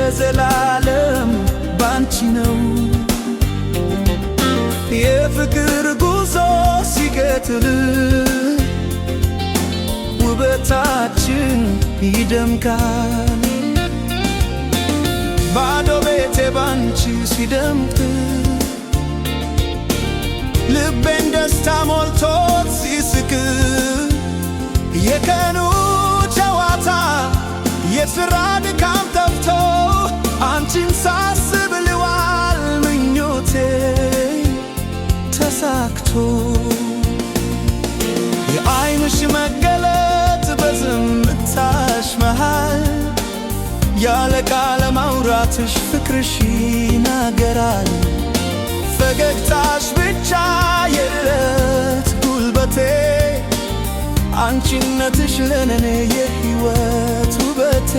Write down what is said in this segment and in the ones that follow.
ለዘላለም ባንቺ ነው። የፍቅር ጉዞ ሲቀጥል ውበታችን ይደምቃል። ባዶ ቤቴ ባንቺ ሲደምቅ ልቤን ደስታ ሞልቶት ሲስቅ የቀኑ ጨዋታ የሥራ ድካም ጠፍቶ አንቺን ሳስብ ልዋል ምኞቴ ተሳክቶ የዓይንሽ መገለጥ በዝምታሽ መሃል ያለ ቃል ማውራትሽ ፍቅርሽ ይናገራል። ፈገግታሽ ብቻ የዕለት ጉልበቴ አንቺነትሽ ለኔ የሕይወት ውበቴ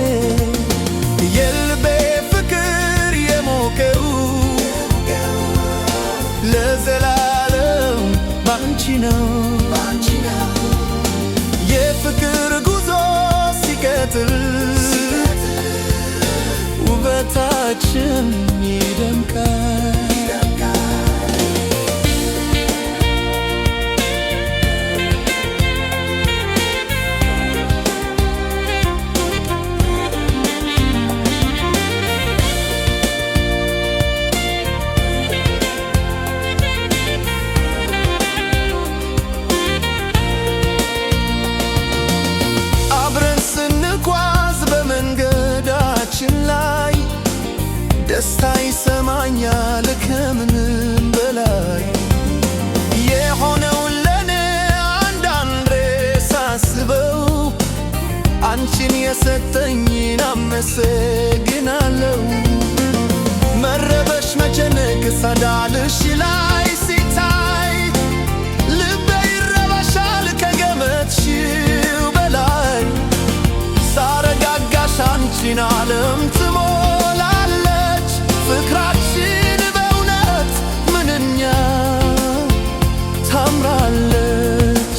የልቤ ፍቅር የሞቀው ለዘላለም ባንቺ ነው። የፍቅር ጉዞ ሲቀጥል ውበታችን ይደምቃል። ደስታ ይሰማኛል ከምንም በላይ የሆነው ለኔ አንዳንዴ ሳስበው አንቺን የሰጠኝን አመሰግናለሁ። መረበሽ መጨነቅ ሳዳልሽ ላይ ሲታይ ልቤ ይረበሻል ከገመትሽው በላይ ሳረጋጋሽ አንቺን ዓለም ትሞላለች። ፍቅራችን በእውነት ምንኛ ታምራለች።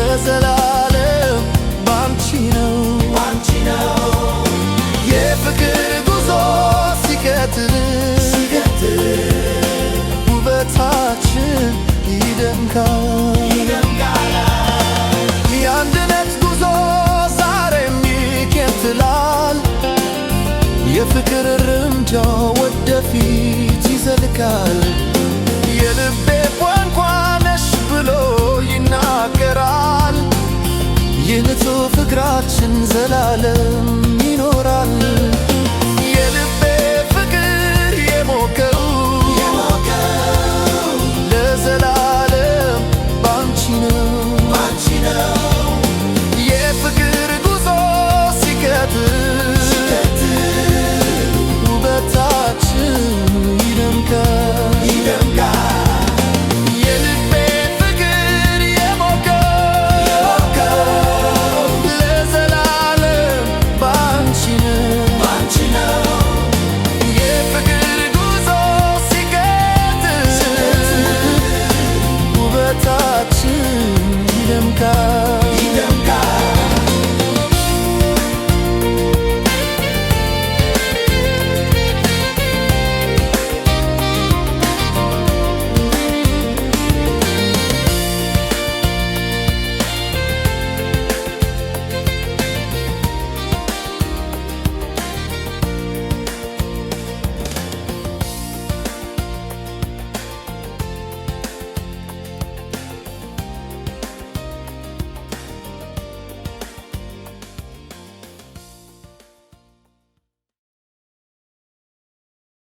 ለዘላለም ባንቺ ነው። የፍቅር ጉዞ ሲቀጥል ውበታችን ይደምቃል። የአንድነት ጉዞ ዛሬም ይቀጥላል። የፍቅር እርምጃ ወደፊት ይዘልቃል። የልቤ ቋንቋ ነሽ ብሎ ይናገራል። የንጹህ ፍቅራችን ዘላለም ይኖራል።